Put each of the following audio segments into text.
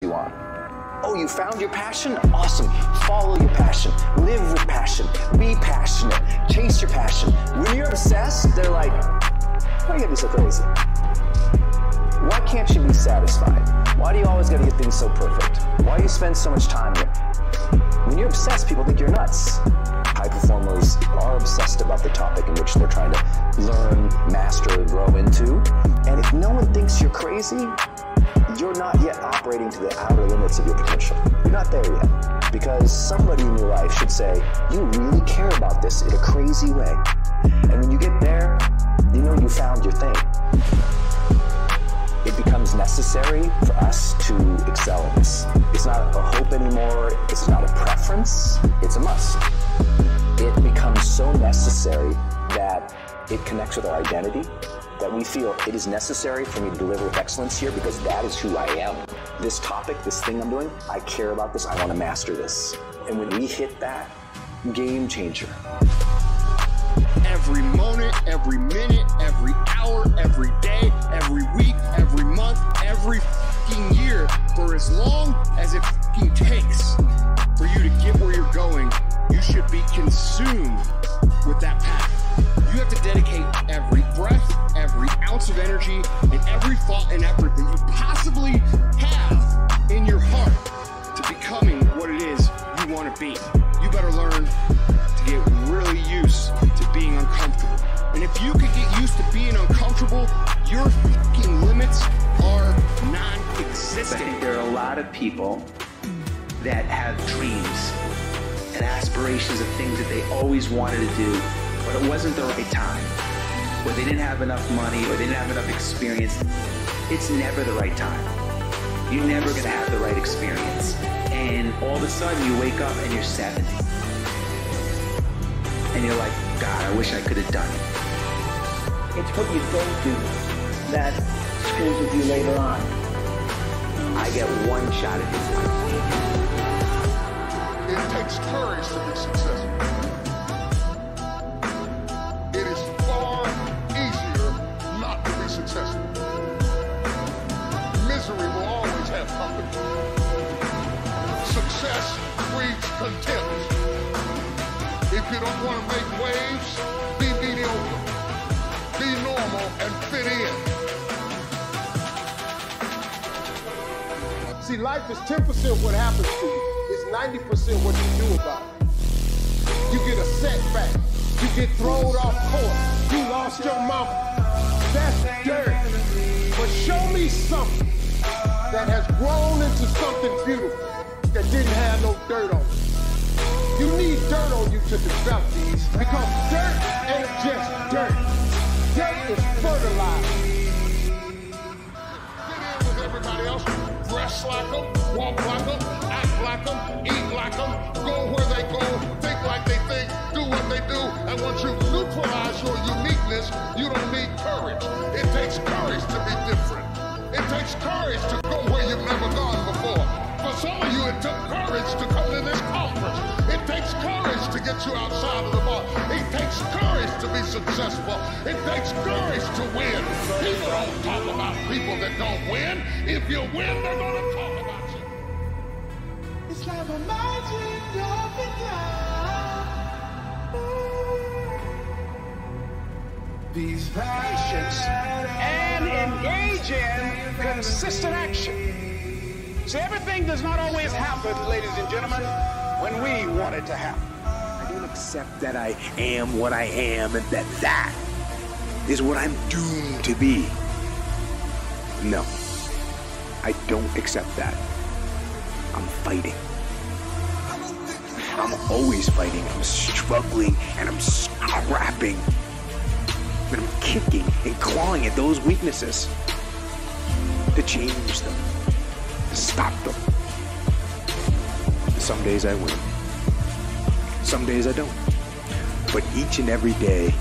you on. Oh, you found your passion? Awesome. Follow your passion. Live with passion. Be passionate. Chase your passion. When you're obsessed, they're like, why you gotta be so crazy? Why can't you be satisfied? Why do you always gotta get things so perfect? Why do you spend so much time here? When you're obsessed, people think you're nuts. High performers are obsessed about the topic in which they're trying to learn, master, grow into. And if no one thinks you're crazy, you're not yet operating to the outer limits of your potential. You're not there yet. Because somebody in your life should say, you really care about this in a crazy way. And when you get there, you know you found your thing. It becomes necessary for us to excel in this. It's not a hope anymore. It's not a preference. It's a must. It becomes so necessary that it connects with our identity, that we feel it is necessary for me to deliver with excellence here because that is who I am. This topic, this thing I'm doing, I care about this, I want to master this. And when we hit that, game changer. Every moment, every minute, every hour, every day, every week, every month, every fucking year, for as long as it fucking takes for you to get where you're going, you should be consumed with that path. You have to dedicate every breath, every ounce of energy, and every thought and effort that you possibly have in your heart to becoming what it is you want to be. You better learn to get really used to being uncomfortable. And if you could get used to being uncomfortable, your fucking limits are non-existent. I think there are a lot of people that have dreams and aspirations of things that they always wanted to do, but it wasn't the right time, or they didn't have enough money, or they didn't have enough experience. It's never the right time. You're never gonna have the right experience. And all of a sudden you wake up and you're 70. And you're like, God, I wish I could have done it. It's what you don't do that screws with you later on. I get one shot at this life. It takes courage to be successful. It is far easier not to be successful. Misery will always have company. Success breeds contempt. If you don't want to make waves, be mediocre. Be normal and fit in. See, life is 10% what happens to you. It's 90% what you do about it. You get a setback. You get thrown off course. You lost your mama. That's dirt. But show me something that has grown into something beautiful that didn't have no dirt on it. You need dirt on you to develop these because dirt ain't just dirt. Dirt is fertilizer. Fit in with everybody else. Dress like them, walk like them, act like them, eat like them, go where they go, think like they think, do what they do. And once you neutralize your uniqueness, you don't need courage. It takes courage to be different. It takes courage to go where you've never gone before. For some of you, it took courage to come to this conference. It takes courage to get you outside of the bar. It takes courage to be successful. It takes courage to win. People don't talk about people that don't win. If you win, they're going to talk about you. It's like a magic of the time. These Patience and engage in consistent action. See, everything does not always happen, ladies and gentlemen, when we want it to happen. I don't accept that I am what I am and that is what I'm doomed to be. No, I don't accept that. I'm fighting. I'm always fighting. I'm struggling and I'm scrapping. But I'm kicking and clawing at those weaknesses to change them, to stop them. Some days I win. Some days I don't. But each and every day,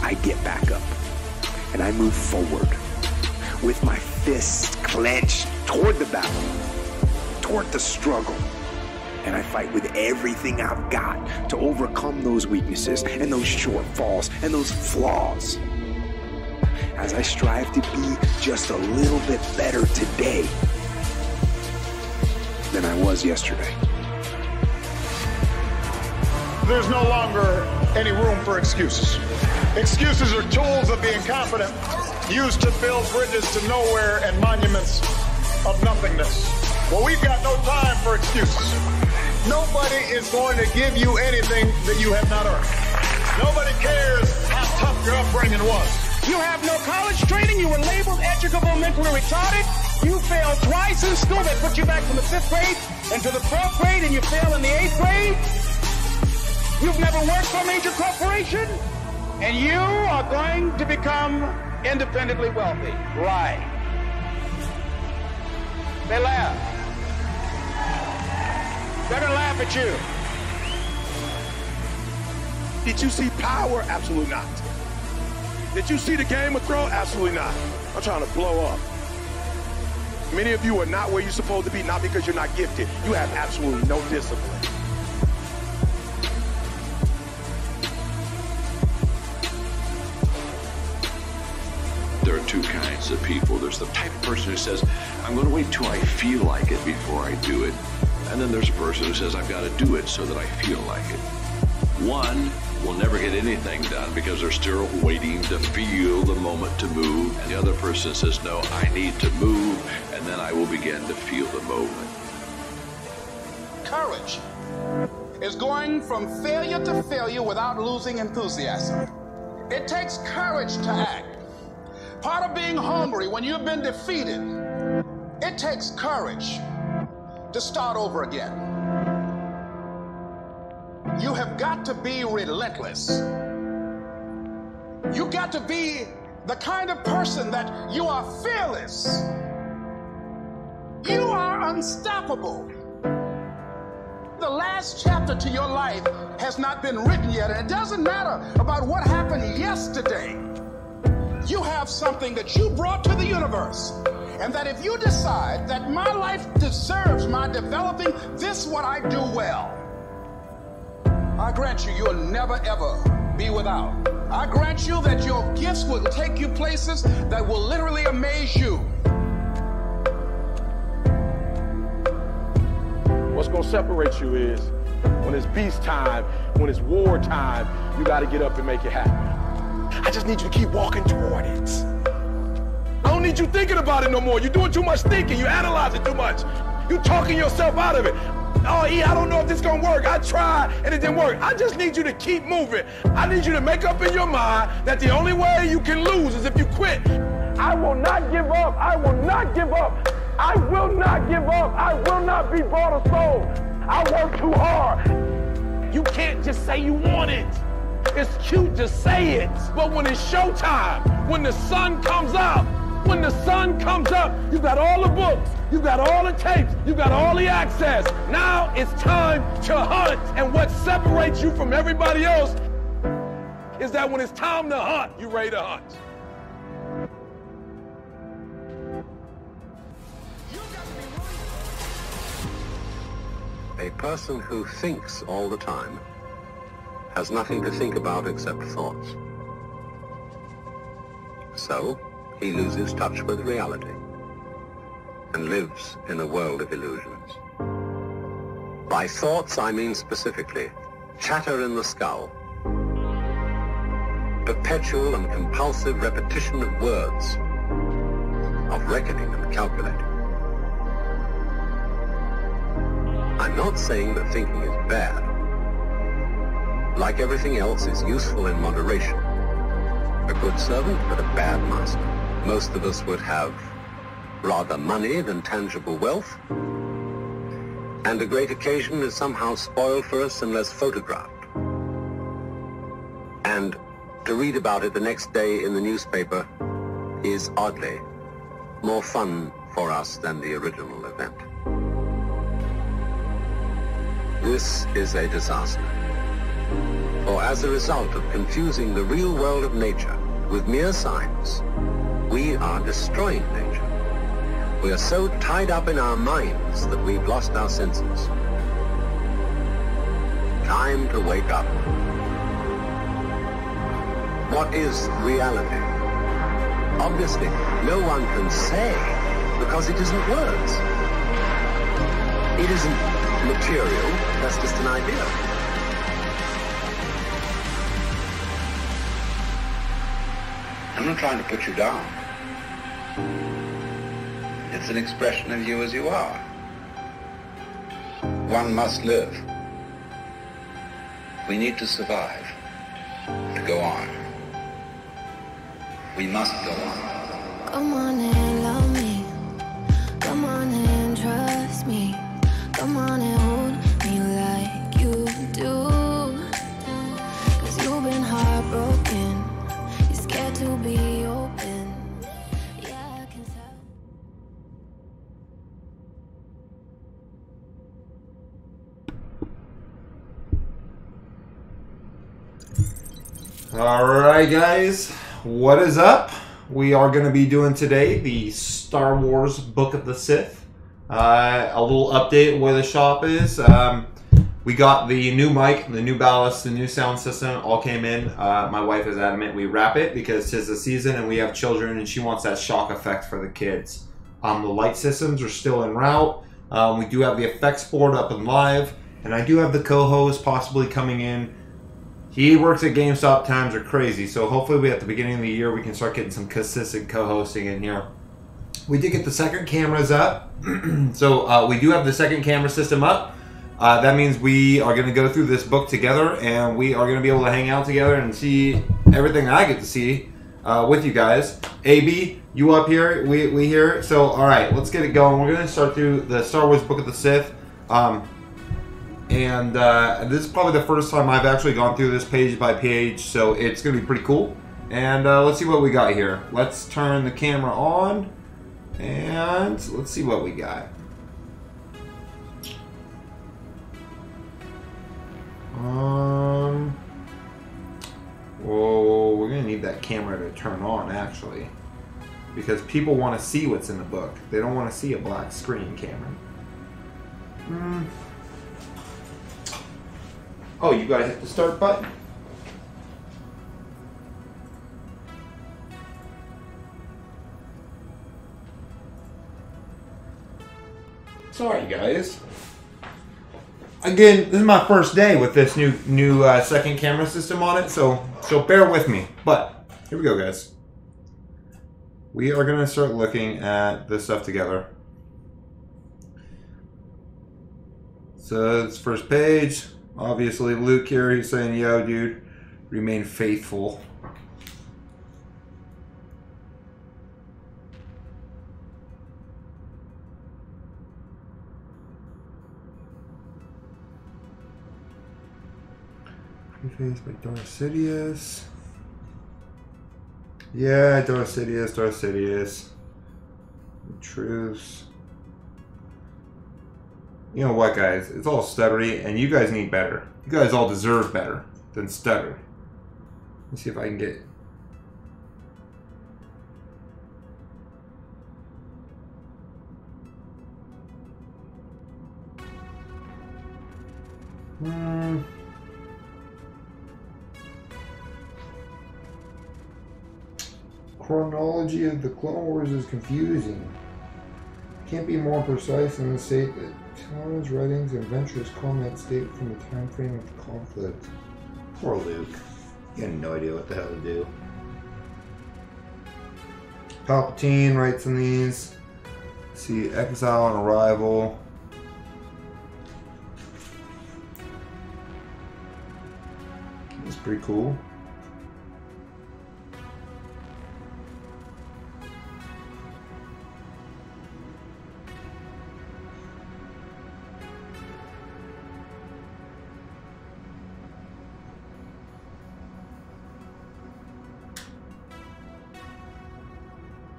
I get back up and I move forward with my fists clenched toward the battle, toward the struggle. And I fight with everything I've got to overcome those weaknesses and those shortfalls and those flaws. As I strive to be just a little bit better today I was yesterday. There's no longer any room for excuses. Excuses are tools of being confident, used to build bridges to nowhere and monuments of nothingness. Well, we've got no time for excuses. Nobody is going to give you anything that you have not earned. Nobody cares how tough your upbringing was. You have no college training. You were labeled educable, mentally retarded. You failed twice in school. They put you back from the 5th grade into the 4th grade, and you failed in the 8th grade. You've never worked for a major corporation, and you are going to become independently wealthy. Right. They laugh. They're going to laugh at you. Did you see Power? Absolutely not. Did you see the Game of Thrones? Absolutely not. I'm trying to blow up. Many of you are not where you're supposed to be, not because you're not gifted. You have absolutely no discipline. There are two kinds of people. There's the type of person who says, I'm going to wait till I feel like it before I do it. And then there's a person who says, I've got to do it so that I feel like it. One will never get anything done because they're still waiting to feel the moment to move. And the other person says, no, I need to move, and then I will begin to feel the moment. Courage is going from failure to failure without losing enthusiasm. It takes courage to act. Part of being hungry when you've been defeated, it takes courage to start over again. You have got to be relentless. You got to be the kind of person that you are fearless. You are unstoppable. The last chapter to your life has not been written yet, and it doesn't matter about what happened yesterday. You have something that you brought to the universe, and that if you decide that my life deserves my developing this what I do well, I grant you, you'll never ever be without. I grant you that your gifts will take you places that will literally amaze you. What's going to separate you is when it's beast time, when it's war time, you got to get up and make it happen. I just need you to keep walking toward it. I don't need you thinking about it no more. You're doing too much thinking. You're analyzing too much. You're talking yourself out of it. Oh, E, I don't know if this is going to work. I tried and it didn't work. I just need you to keep moving. I need you to make up in your mind that the only way you can lose is if you quit. I will not give up. I will not give up. I will not give up. I will not be bought or sold. I work too hard. You can't just say you want it. It's cute to say it, but when it's showtime, when the sun comes out, you've got all the books, you've got all the tapes, you've got all the access. Now it's time to hunt. And what separates you from everybody else is that when it's time to hunt, you're ready to hunt. A person who thinks all the time has nothing to think about except thoughts. So, he loses touch with reality and lives in a world of illusions. By thoughts, I mean specifically chatter in the skull, perpetual and compulsive repetition of words, of reckoning and calculating. I'm not saying that thinking is bad. Like everything else, it's useful in moderation. A good servant, but a bad master. Most of us would have rather money than tangible wealth, and a great occasion is somehow spoiled for us unless photographed. And to read about it the next day in the newspaper is oddly more fun for us than the original event. This is a disaster. For as a result of confusing the real world of nature with mere science, we are destroying nature. We are so tied up in our minds that we've lost our senses. Time to wake up. What is reality? Obviously, no one can say because it isn't words. It isn't material, that's just an idea. I'm not trying to put you down. It's an expression of you as you are. One must live. We need to survive, to go on. We must go on. Come on and love me. Come on and trust me. Come on and hold me like you do. 'Cause you've been heartbroken. You're scared to be open. Yeah, I can tell. Alright guys, what is up? We are going to be doing today the Star Wars Book of the Sith. A little update where the shop is. We got the new mic, the new ballast, the new sound system all came in. My wife is adamant we wrap it because 'tis the season and we have children and she wants that shock effect for the kids. The light systems are still en route. We do have the effects board up and live, and I do have the co-host possibly coming in. He works at GameStop, times are crazy, so hopefully at the beginning of the year we can start getting some consistent co-hosting in here. We did get the second cameras up, so we do have the second camera system up. That means we are going to go through this book together, and we are going to be able to hang out together and see everything I get to see with you guys. AB, you up here, we here. So, alright, let's get it going. We're going to start through the Star Wars Book of the Sith. And this is probably the first time I've actually gone through this page by page, so it's going to be pretty cool. And let's see what we got here. Let's turn the camera on, and let's see what we got. Well, we're going to need that camera to turn on, actually. Because people want to see what's in the book. They don't want to see a black screen, Cameron. Oh, you gotta hit the start button. Sorry, guys. Again, this is my first day with this new second camera system on it, so bear with me. But here we go, guys. We are gonna start looking at this stuff together. So it's first page. Obviously, Luke here, he's saying, yo, dude, remain faithful. Preface by Darth Sidious. Yeah, Darth Sidious. Truce. You know what, guys? It's all stuttery, and you guys need better. You guys all deserve better than stutter. Let's see if I can get... Chronology of the Clone Wars is confusing. Can't be more precise than the state that Talon's writings and Venture's comments date from the time frame of the conflict. Poor Luke. He had no idea what the hell to do. Palpatine writes in these. See, Exile and Arrival. That's pretty cool.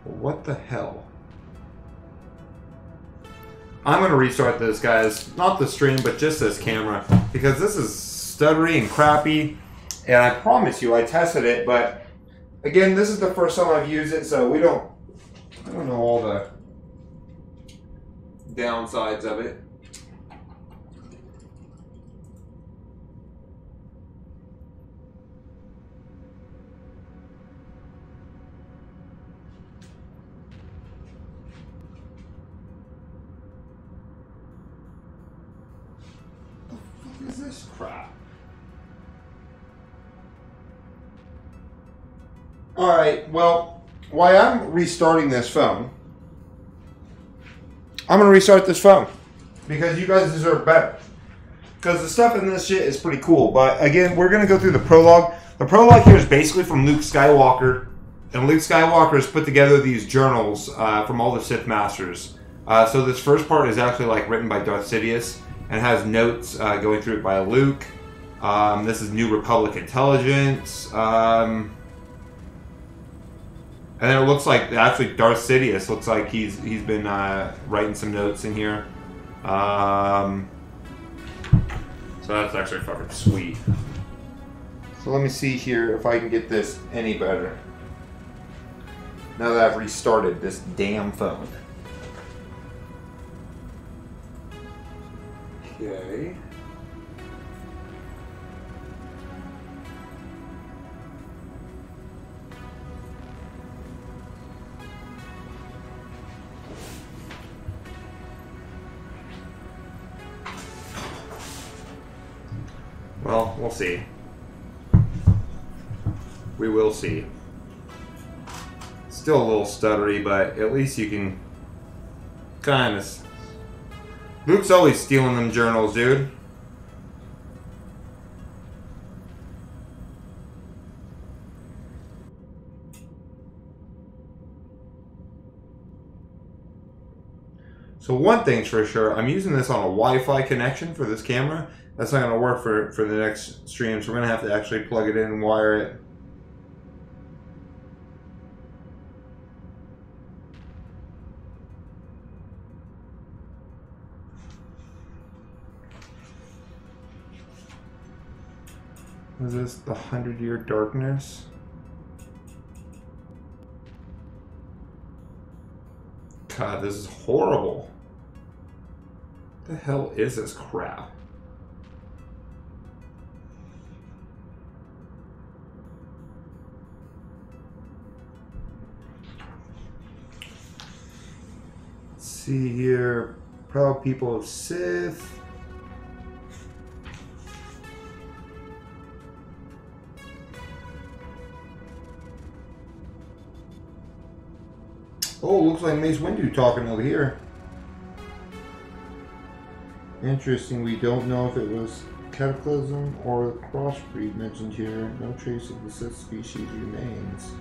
What the hell? I'm going to restart this, guys. Not the stream, but just this camera. Because this is stuttery and crappy. And I promise you, I tested it. But, again, this is the first time I've used it. So I don't know all the downsides of it. this crap? Alright, well, while I'm restarting this phone, I'm going to restart this phone. Because you guys deserve better. Because the stuff in this shit is pretty cool. But again, we're going to go through the prologue. The prologue here is basically from Luke Skywalker. And Luke Skywalker has put together these journals from all the Sith Masters. So this first part is actually like written by Darth Sidious. And has notes going through it by Luke. This is New Republic Intelligence. And then it looks like actually Darth Sidious looks like he's been writing some notes in here. So that's actually fucking sweet. So let me see here if I can get this any better. Now that I've restarted this damn phone. Okay. Well, we'll see. We will see. Still a little stuttery, but at least you can kind of... Luke's always stealing them journals, dude. So one thing's for sure, I'm using this on a Wi-Fi connection for this camera. That's not going to work for the next stream, so we're going to have to actually plug it in and wire it. Is this the 100-Year Darkness? God, this is horrible. What the hell is this crap? Let's see here. Proud people of Sith. Oh, looks like Mace Windu talking over here. Interesting, we don't know if it was Cataclysm or crossbreed mentioned here. No trace of the Sith species remains.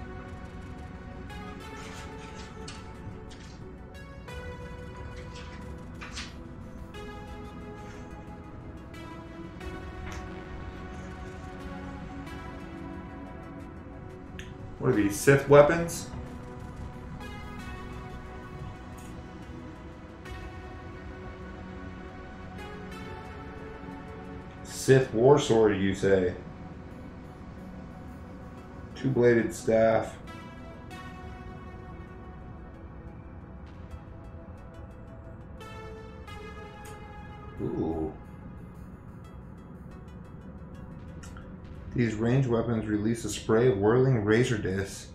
What are these, Sith weapons? Sith war sword, you say? Two-bladed staff. Ooh. These ranged weapons release a spray of whirling razor discs.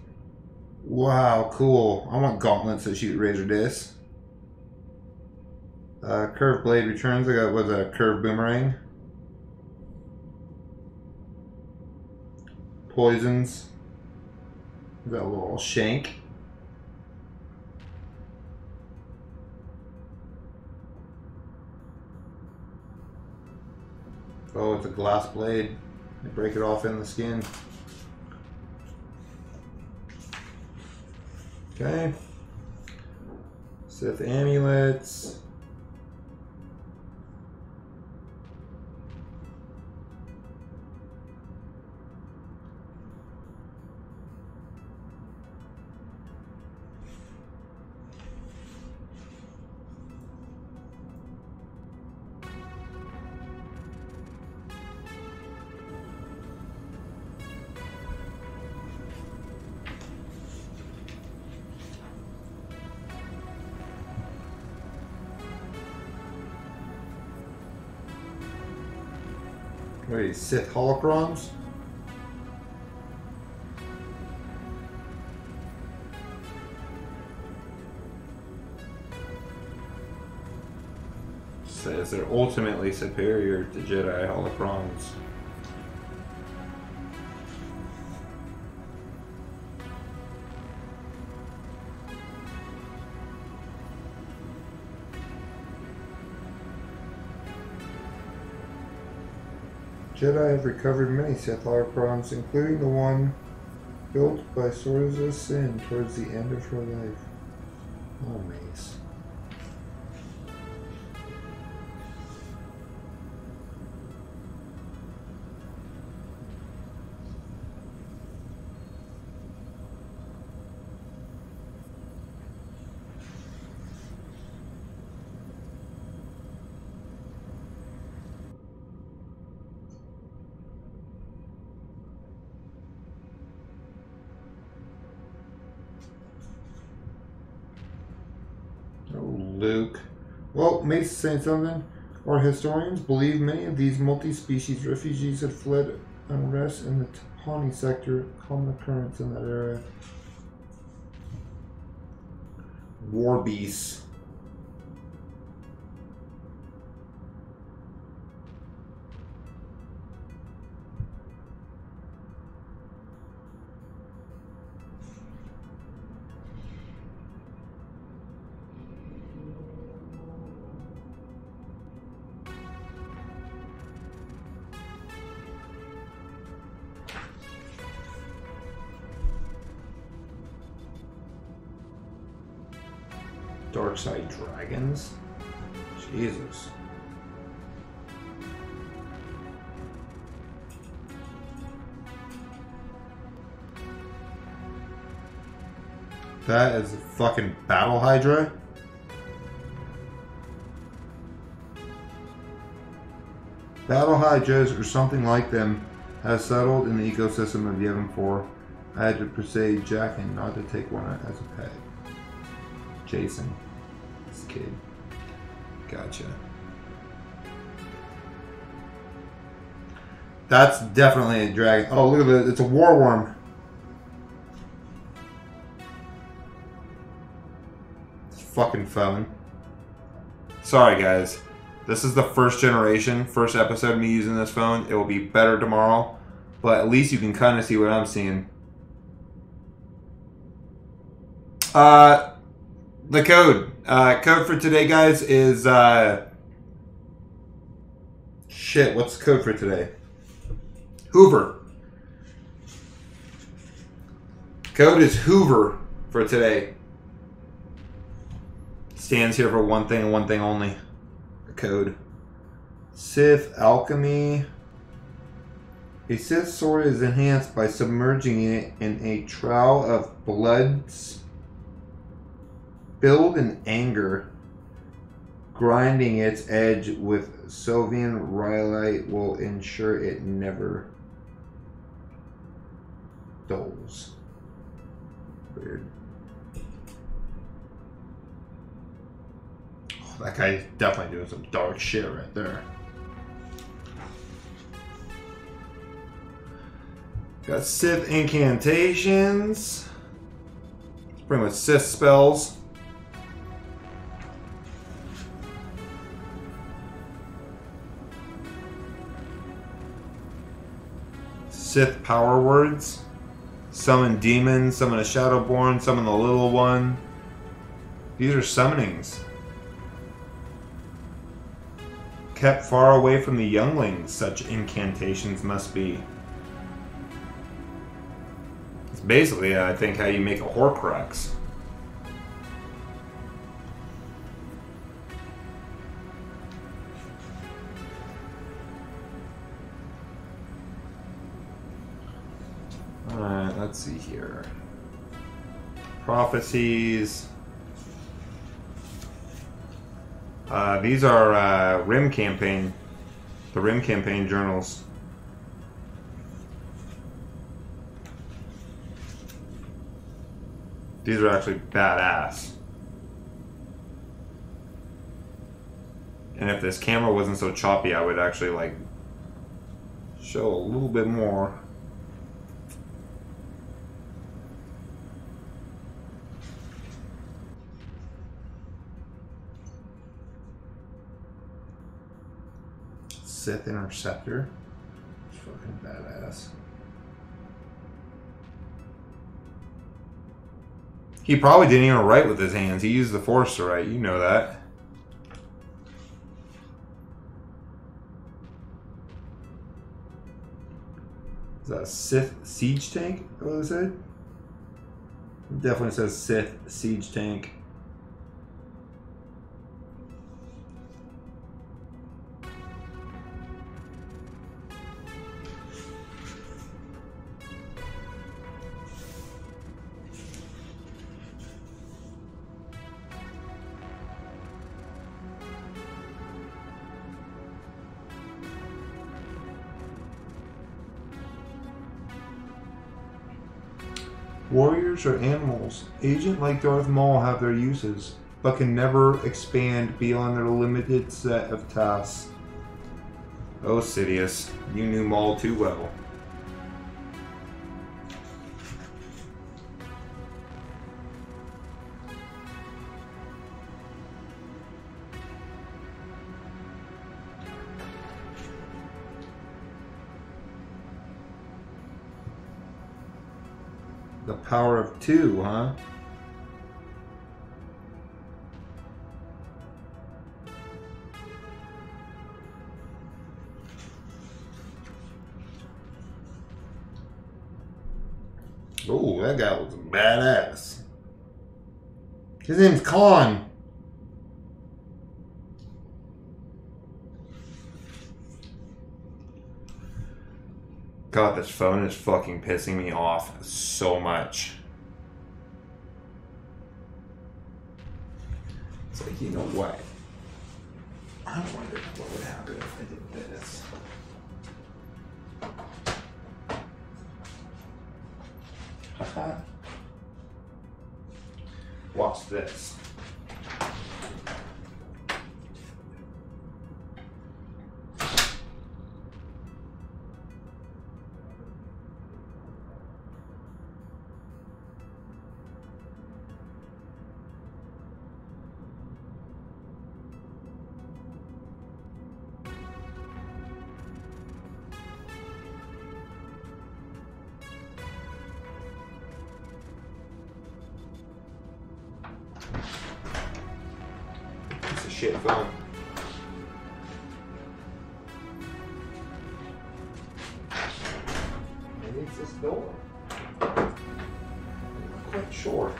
Wow, cool. I want gauntlets that shoot razor discs. Curved blade returns. I got with a curved boomerang. Poisons. Got a little shank. Oh, it's a glass blade. They break it off in the skin. Okay. Sith amulets. Wait, Sith holocrons? Says as they're ultimately superior to Jedi holocrons. Jedi have recovered many Sith holocrons, including the one built by Swords of Sin towards the end of her life. Oh, Mace. Luke. Well, Mace is saying something. Our historians believe many of these multi-species refugees had fled unrest in the Tapani sector, common occurrence in that area. War beasts. Dark side dragons? Jesus. That is a fucking battle hydra? Battle hydras or something like them has settled in the ecosystem of Yevon 4. I had to persuade Jaqen not to take one as a pet. Jason. This kid. Gotcha. That's definitely a dragon. Oh, look at it. It's a war worm. It's a fucking phone. Sorry, guys. This is the first generation, first episode of me using this phone. It will be better tomorrow. But at least you can kind of see what I'm seeing. The code. Code for today, guys, is... Shit, what's the code for today? Hoover. Code is Hoover for today. Stands here for one thing and one thing only. The code. Sith Alchemy. A Sith sword is enhanced by submerging it in a trowel of blood spilled in anger. Grinding its edge with Sovian rhyolite will ensure it never dulls. Weird. Oh, that guy's definitely doing some dark shit right there. Got Sith incantations. It's pretty much Sith spells. Sith power words. Summon demons, summon a Shadowborn, summon the little one. These are summonings. Kept far away from the younglings, such incantations must be. It's basically, I think, how you make a Horcrux. Alright, let's see here. Prophecies. These are Rim Campaign. The Rim Campaign journals. These are actually badass. And if this camera wasn't so choppy, I would actually like show a little bit more. Sith Interceptor. It's fucking badass. He probably didn't even write with his hands. He used the Force to write. You know that. Is that a Sith siege tank? Is that what it said? It definitely says Sith siege tank. Warriors are animals. Agent like Darth Maul have their uses, but can never expand beyond their limited set of tasks. Oh, Sidious, you knew Maul too well. The power of two, huh? Oh, that guy was badass. His name's Khan. God, this phone is fucking pissing me off so much. It's like, you know what? I wonder what would happen if I did this. Watch this. It's a shit phone. Maybe it's this door. I'm not quite sure.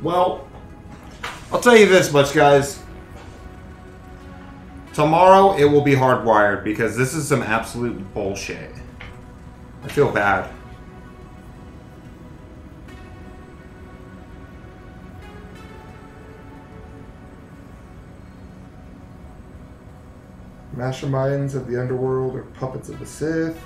Well, I'll tell you this much, guys. Tomorrow it will be hardwired because this is some absolute bullshit. I feel bad. Masterminds of the underworld are puppets of the Sith.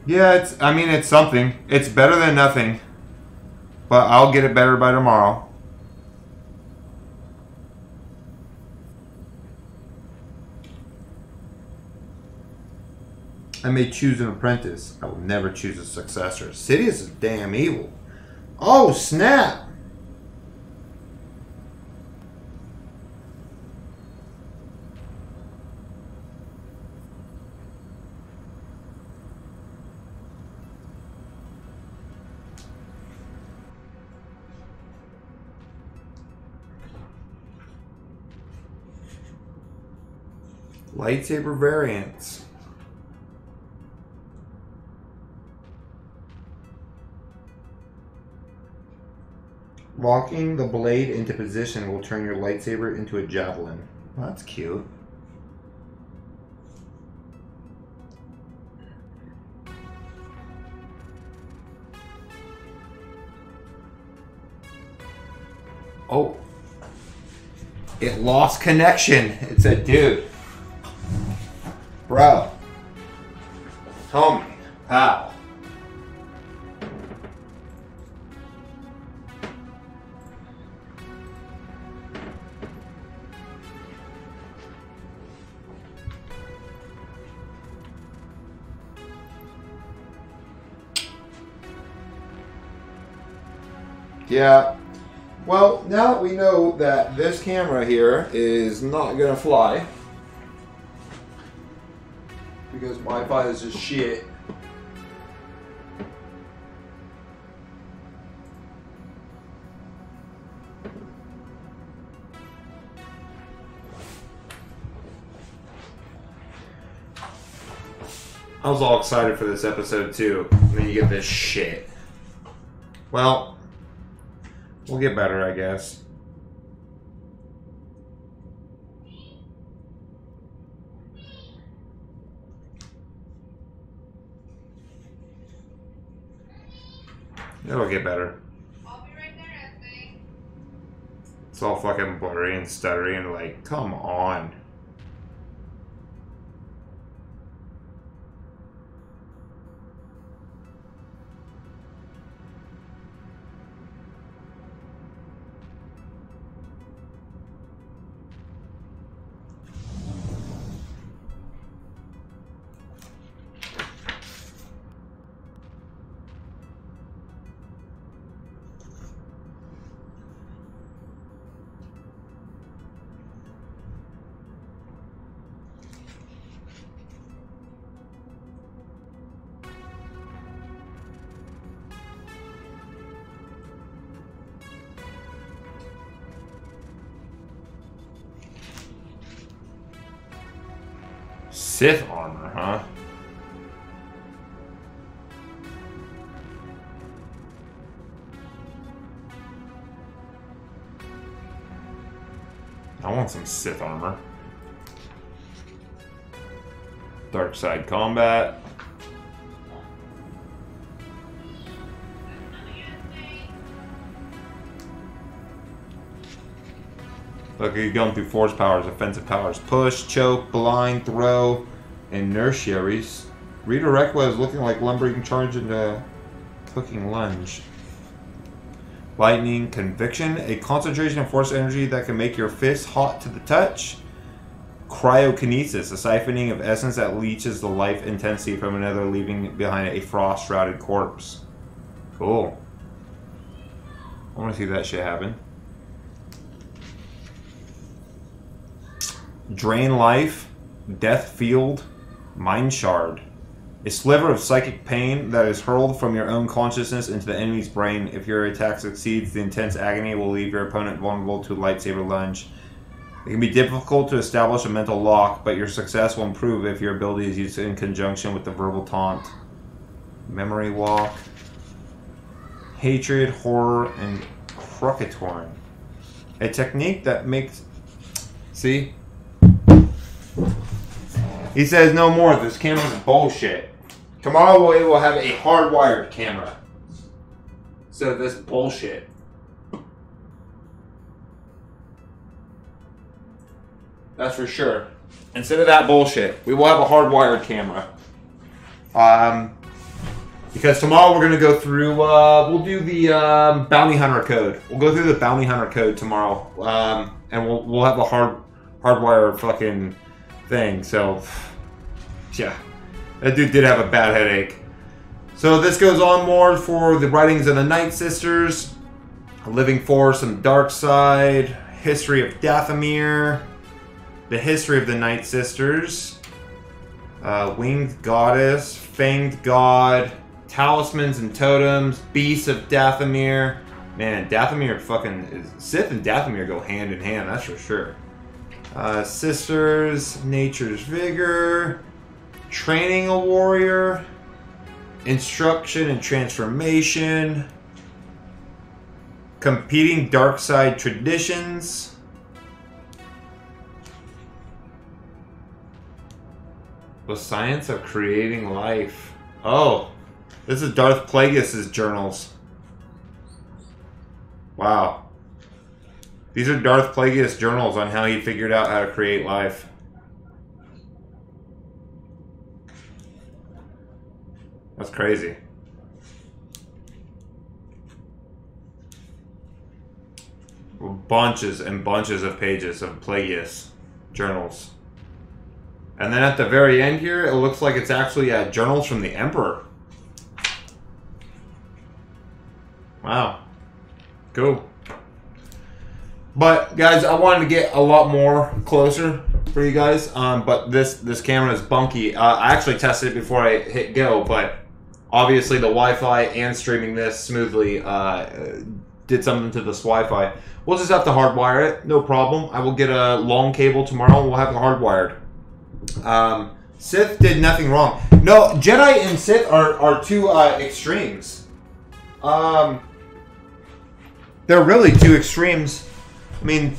Yeah, it's something. It's better than nothing. But I'll get it better by tomorrow. I may choose an apprentice. I will never choose a successor. Sidious is damn evil. Oh, snap! Lightsaber variants. Locking the blade into position will turn your lightsaber into a javelin. Well, that's cute. Oh. It lost connection. It said, dude. Bro. Homie. Pal. Yeah. Well, now that we know that this camera here is not gonna fly because Wi-Fi is just shit. I was all excited for this episode too, and then you get this shit. Well, we'll get better, I guess. It'll get better. I'll be right there, Esme. It's all fucking blurry and stuttery and like, come on. Sith armor, huh? I want some Sith armor. Dark side combat. Look, you're going through force powers, offensive powers. Push, choke, blind, throw, inertia. Redirect what is looking like lumbering charge into cooking lunge. Lightning, conviction. A concentration of force energy that can make your fist hot to the touch. Cryokinesis, a siphoning of essence that leaches the life intensity from another, leaving behind a frost-shrouded corpse. Cool. I want to see that shit happen. Drain life, death field, mind shard. A sliver of psychic pain that is hurled from your own consciousness into the enemy's brain. If your attack succeeds, the intense agony will leave your opponent vulnerable to a lightsaber lunge. It can be difficult to establish a mental lock, but your success will improve if your ability is used in conjunction with the verbal taunt. Memory walk. Hatred, horror, and Crocketorn. A technique that makes... See? He says no more. This camera's bullshit. Tomorrow we will have a hardwired camera. So this bullshit. That's for sure. Instead of that bullshit, we will have a hardwired camera. Because tomorrow we're gonna go through. We'll do the bounty hunter code. We'll go through the bounty hunter code tomorrow, and we'll have a hardwire fucking thing. So, yeah, that dude did have a bad headache. So this goes on more for the writings of the Night Sisters, a living force and the dark side, history of Dathomir, the history of the Night Sisters, winged goddess, fanged god, talismans and totems, beasts of Dathomir. Man, Dathomir fucking Sith and Dathomir go hand in hand. That's for sure. Sisters, nature's vigor, training a warrior, instruction and transformation, competing dark side traditions, the science of creating life. Oh, this is Darth Plagueis' journals. Wow. These are Darth Plagueis journals on how he figured out how to create life. That's crazy. Bunches and bunches of pages of Plagueis journals. And then at the very end here, it looks like it's actually journals from the Emperor. Wow. Cool. But guys, I wanted to get a lot more closer for you guys. But this camera is bunky. I actually tested it before I hit go, but obviously the Wi-Fi and streaming this smoothly did something to this Wi-Fi. We'll just have to hardwire it. No problem. I will get a long cable tomorrow and we'll have it hardwired. Sith did nothing wrong. No, Jedi and Sith are two extremes. They're really two extremes. I mean,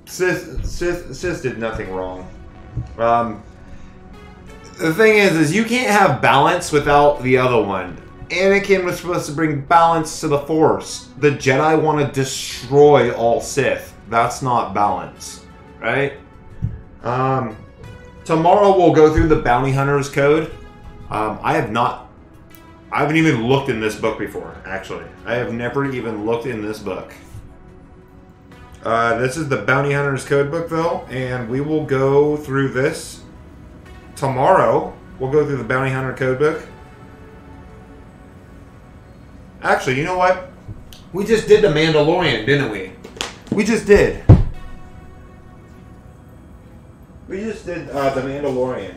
Sith did nothing wrong. The thing is you can't have balance without the other one. Anakin was supposed to bring balance to the Force. The Jedi want to destroy all Sith. That's not balance, right? Tomorrow we'll go through the Bounty Hunter's Code. I haven't even looked in this book before, actually. I have never even looked in this book. This is the Bounty Hunter's Code book, though, and we will go through this tomorrow. We'll go through the Bounty Hunter Code book. Actually, you know what? We just did the Mandalorian, didn't we? We just did. We just did the Mandalorian.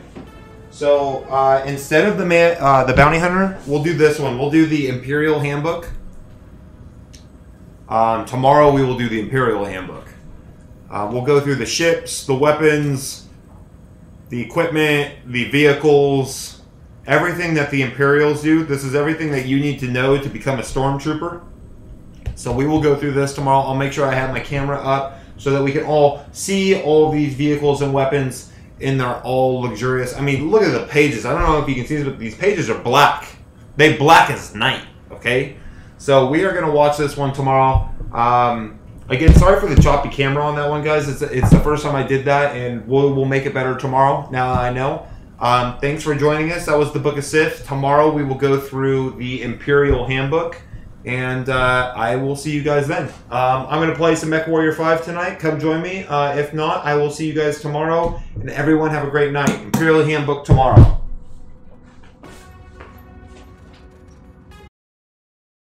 So instead of the Bounty Hunter, we'll do this one. We'll do the Imperial Handbook. Tomorrow we will do the Imperial Handbook. We'll go through the ships, the weapons, the equipment, the vehicles, everything that the Imperials do. This is everything that you need to know to become a Stormtrooper. So we will go through this tomorrow. I'll make sure I have my camera up so that we can all see all of these vehicles and weapons in their all luxurious. I mean, look at the pages. I don't know if you can see this, but these pages are black. They black as night, okay? So we are going to watch this one tomorrow. Again, sorry for the choppy camera on that one, guys. It's the first time I did that, and we'll make it better tomorrow, now that I know. Thanks for joining us. That was the Book of Sith. Tomorrow we will go through the Imperial Handbook, and I will see you guys then. I'm going to play some MechWarrior 5 tonight. Come join me. If not, I will see you guys tomorrow, and everyone have a great night. Imperial Handbook tomorrow.